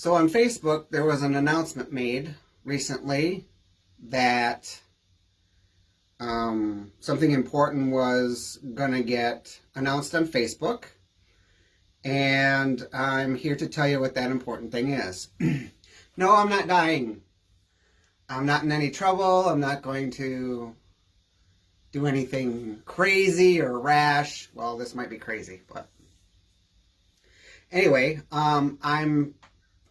So on Facebook, there was an announcement made recently that something important was going to get announced on Facebook. And I'm here to tell you what that important thing is. No, I'm not dying. I'm not in any trouble. I'm not going to do anything crazy or rash. Well, this might be crazy, but anyway, I'm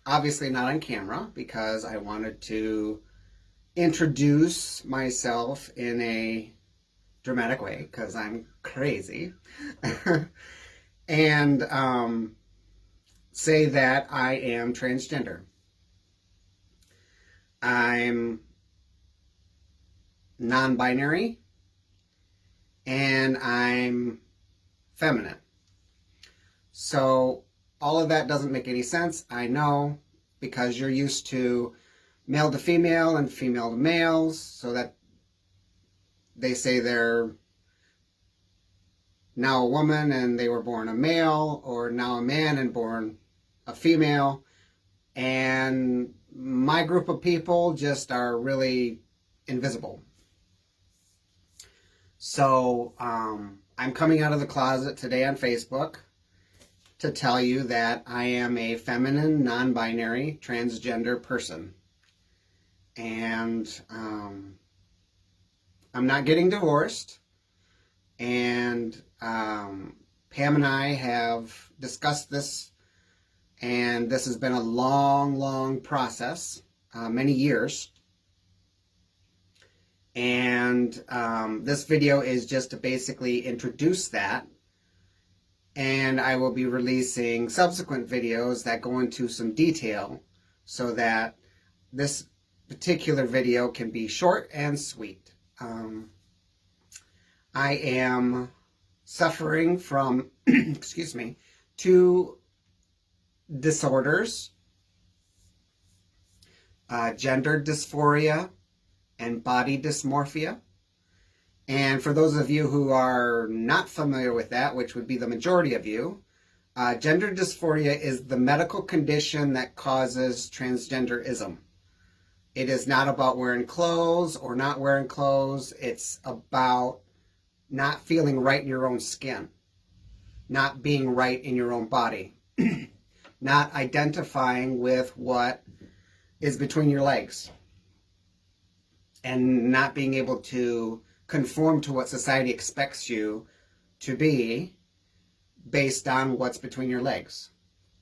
obviously not on camera because I wanted to introduce myself in a dramatic way because I'm crazy. And say that I am transgender. I'm non-binary and I'm feminine. So all of that doesn't make any sense, I know, because you're used to male to female and female to males, so that they say they're now a woman and they were born a male, or now a man and born a female. And my group of people just are really invisible. So I'm coming out of the closet today on Facebook to tell you that I am a feminine, non-binary, transgender person. And I'm not getting divorced. And Pam and I have discussed this, and this has been a long, long process, many years. And this video is just to basically introduce that. And I will be releasing subsequent videos that go into some detail so that this particular video can be short and sweet. I am suffering from, excuse me, 2 disorders, gender dysphoria and body dysmorphia. And for those of you who are not familiar with that, which would be the majority of you, gender dysphoria is the medical condition that causes transgenderism. It is not about wearing clothes or not wearing clothes. It's about not feeling right in your own skin, not being right in your own body, not identifying with what is between your legs, and not being able to conform to what society expects you to be based on what's between your legs.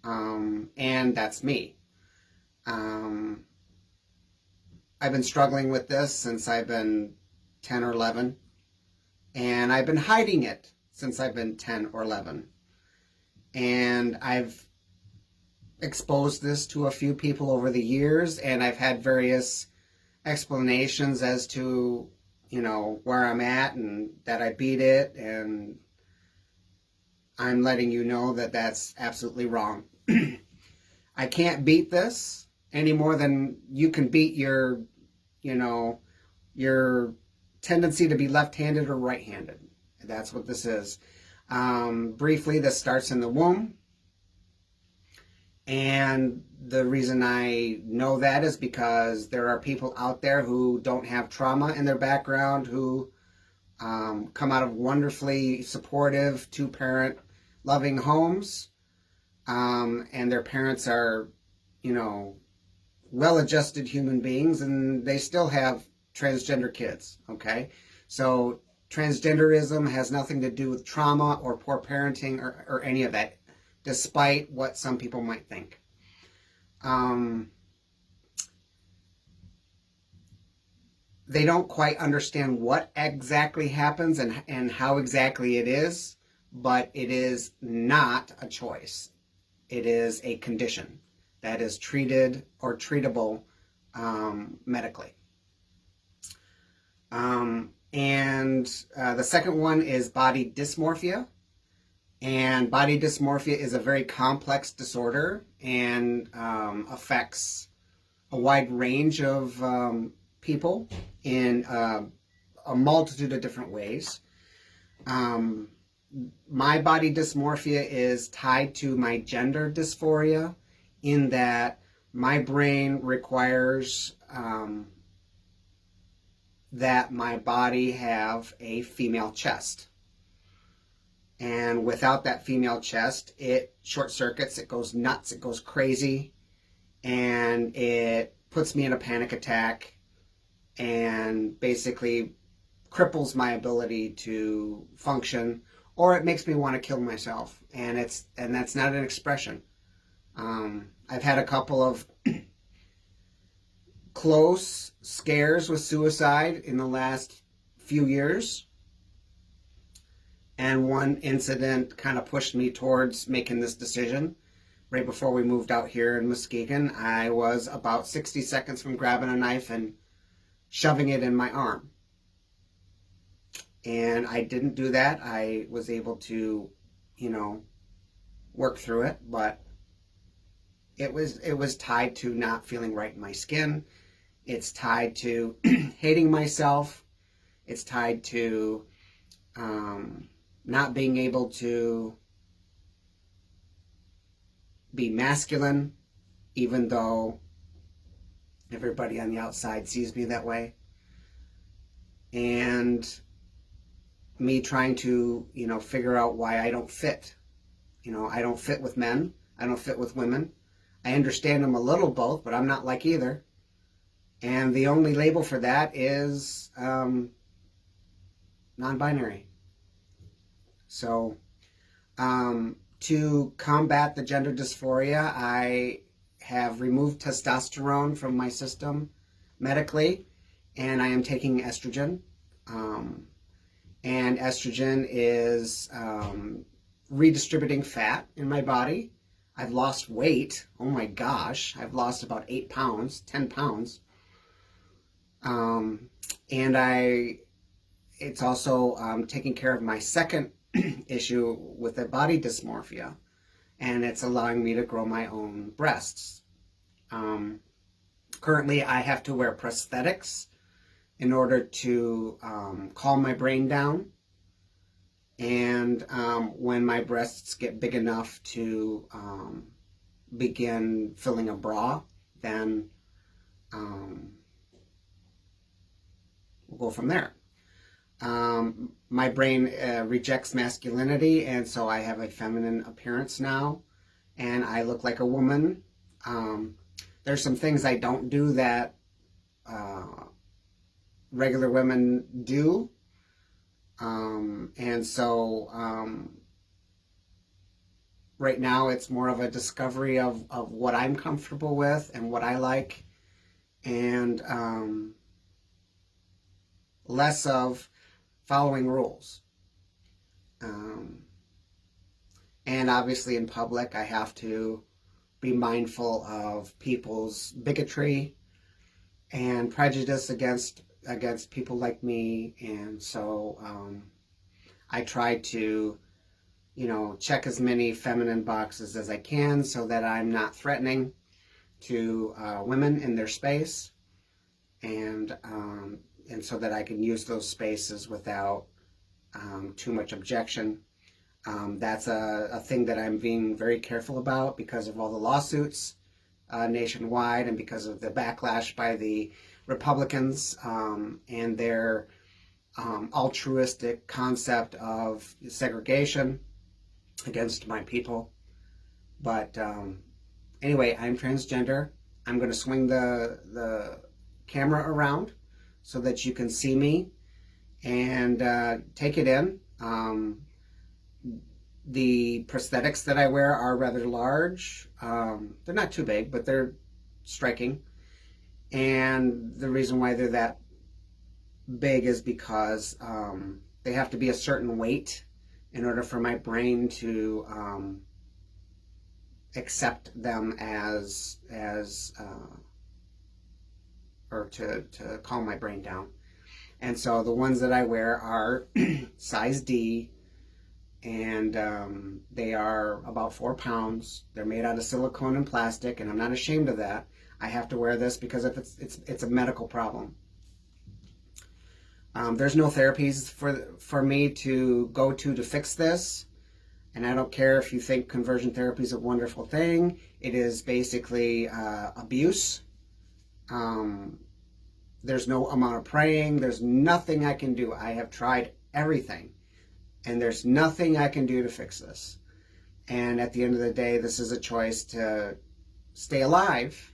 And that's me. I've been struggling with this since I've been 10 or 11. And I've been hiding it since I've been 10 or 11. And I've exposed this to a few people over the years, and I've had various explanations as to, where I'm at and that I beat it, and I'm letting you know that that's absolutely wrong. I can't beat this any more than you can beat your tendency to be left-handed or right-handed. That's what this is. Briefly, this starts in the womb. And the reason I know that is because there are people out there who don't have trauma in their background, who come out of wonderfully supportive, 2-parent, loving homes. And their parents are, well-adjusted human beings, and they still have transgender kids, okay? So transgenderism has nothing to do with trauma or poor parenting or any of that, despite what some people might think. They don't quite understand what exactly happens and how exactly it is, but it is not a choice. It is a condition that is treated or treatable medically. And the second one is body dysmorphia. And body dysmorphia is a very complex disorder and affects a wide range of people in a multitude of different ways. My body dysmorphia is tied to my gender dysphoria, in that my brain requires that my body have a female chest. And without that female chest, it short circuits, it goes nuts, it goes crazy, and it puts me in a panic attack and basically cripples my ability to function, or it makes me want to kill myself. And that's not an expression. I've had a couple of close scares with suicide in the last few years. And one incident kind of pushed me towards making this decision. Right before we moved out here in Muskegon, I was about 60 seconds from grabbing a knife and shoving it in my arm. And I didn't do that. I was able to, work through it, but it was tied to not feeling right in my skin. It's tied to hating myself. It's tied to not being able to be masculine, even though everybody on the outside sees me that way. And me trying to, figure out why I don't fit. I don't fit with men. I don't fit with women. I understand them a little both, but I'm not like either. And the only label for that is non-binary. So to combat the gender dysphoria, I have removed testosterone from my system medically, and I am taking estrogen. And estrogen is redistributing fat in my body. I've lost weight. Oh my gosh. I've lost about 8 pounds, 10 pounds. And it's also taking care of my second issue with the body dysmorphia, and it's allowing me to grow my own breasts. Currently, I have to wear prosthetics in order to calm my brain down. And when my breasts get big enough to begin filling a bra, then we'll go from there. My brain rejects masculinity, and so I have a feminine appearance now, and I look like a woman. There's some things I don't do that regular women do. And so right now it's more of a discovery of what I'm comfortable with and what I like, and less of following rules. And obviously in public I have to be mindful of people's bigotry and prejudice against people like me, and so I try to check as many feminine boxes as I can so that I'm not threatening to women in their space, and so that I can use those spaces without too much objection. That's a thing that I'm being very careful about because of all the lawsuits nationwide, and because of the backlash by the Republicans and their altruistic concept of segregation against my people. But anyway, I'm transgender. I'm going to swing the camera around so that you can see me and take it in. The prosthetics that I wear are rather large. They're not too big, but they're striking. And the reason why they're that big is because they have to be a certain weight in order for my brain to accept them as or to calm my brain down. And so the ones that I wear are size D, and they are about 4 pounds. They're made out of silicone and plastic, and I'm not ashamed of that. I have to wear this because if it's a medical problem. There's no therapies for me to go to fix this, And I don't care if you think conversion therapy is a wonderful thing. It is basically abuse. There's no amount of praying. There's nothing I can do. I have tried everything. And there's nothing I can do to fix this. And at the end of the day, this is a choice to stay alive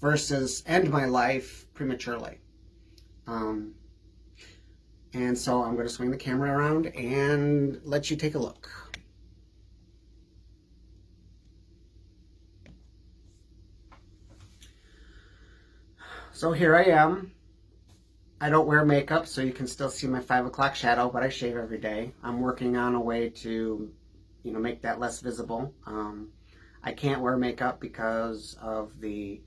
versus end my life prematurely. And so I'm going to swing the camera around and let you take a look. So here I am. I don't wear makeup, so you can still see my 5 o'clock shadow, but I shave every day. I'm working on a way to, make that less visible. I can't wear makeup because of the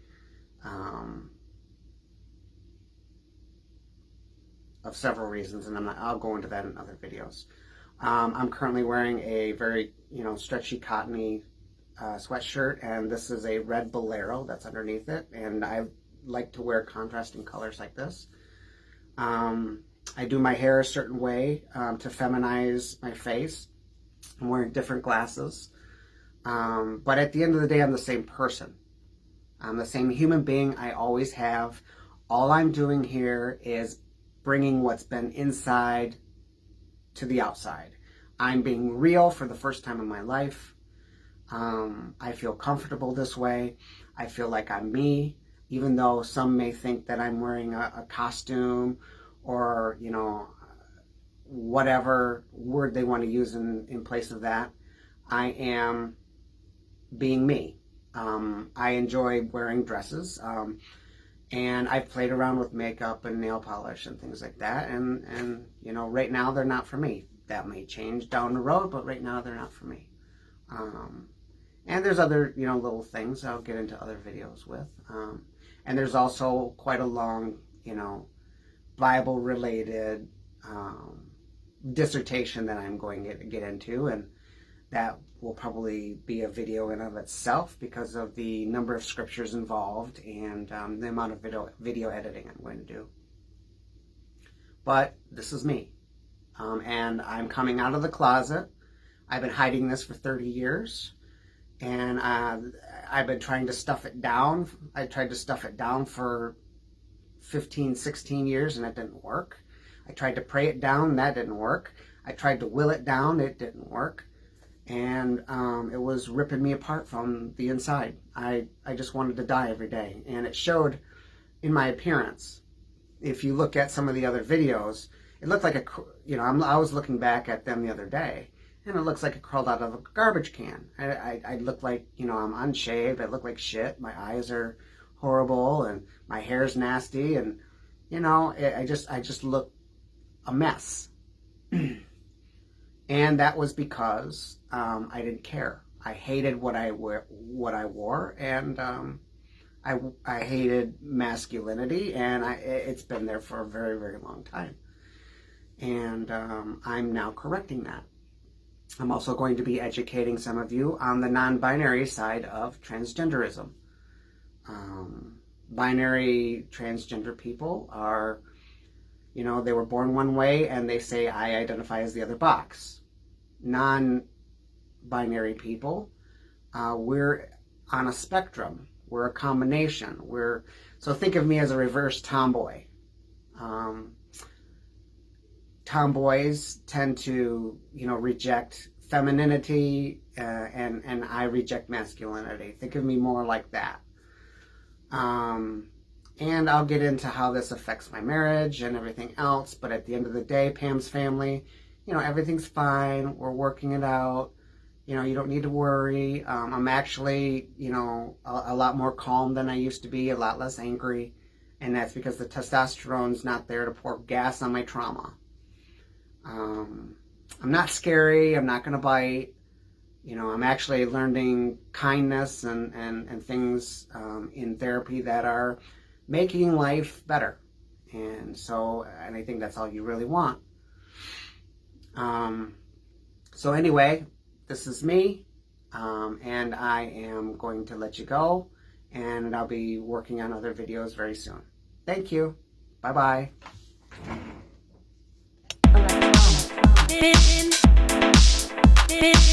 of several reasons, and I'll go into that in other videos. I'm currently wearing a very, stretchy, cottony sweatshirt, and this is a red bolero that's underneath it, and I like to wear contrasting colors like this. I do my hair a certain way to feminize my face. I'm wearing different glasses. But at the end of the day, I'm the same person. I'm the same human being I always have. All I'm doing here is bringing what's been inside to the outside. I'm being real for the first time in my life. I feel comfortable this way. I feel like I'm me, even though some may think that I'm wearing a costume or, whatever word they want to use in place of that. I am being me. I enjoy wearing dresses, and I've played around with makeup and nail polish and things like that, and right now they're not for me. That may change down the road, but right now they're not for me. And there's other, little things I'll get into other videos with. And there's also quite a long, Bible-related dissertation that I'm going to get into, and that will probably be a video in of itself because of the number of scriptures involved and the amount of video editing I'm going to do. But this is me, and I'm coming out of the closet. I've been hiding this for 30 years, and I've been trying to stuff it down. I tried to stuff it down for 15, 16 years, and it didn't work. I tried to pray it down, that didn't work. I tried to will it down, it didn't work. And it was ripping me apart from the inside. I just wanted to die every day. And it showed in my appearance. If you look at some of the other videos, it looked like I was looking back at them the other day, and it looks like it crawled out of a garbage can. I look like, I'm unshaved. I look like shit. My eyes are horrible, and my hair's nasty, and, I just look a mess. And that was because I didn't care. I hated what I wore, and I hated masculinity, and it's been there for a very, very long time. And I'm now correcting that. I'm also going to be educating some of you on the non-binary side of transgenderism. Binary transgender people are, they were born one way and they say, I identify as the other box. Non-binary people, we're on a spectrum. We're a combination. So think of me as a reverse tomboy. Tomboys tend to, reject femininity, and I reject masculinity. Think of me more like that. And I'll get into how this affects my marriage and everything else, but at the end of the day, Pam's family, everything's fine. We're working it out. You don't need to worry. I'm actually, a lot more calm than I used to be, a lot less angry, and that's because the testosterone's not there to pour gas on my trauma. I'm not scary. I'm not going to bite. I'm actually learning kindness and things in therapy that are making life better. And I think that's all you really want. So anyway, this is me, and I am going to let you go, and I'll be working on other videos very soon. Thank you. Bye-bye. Fantasy.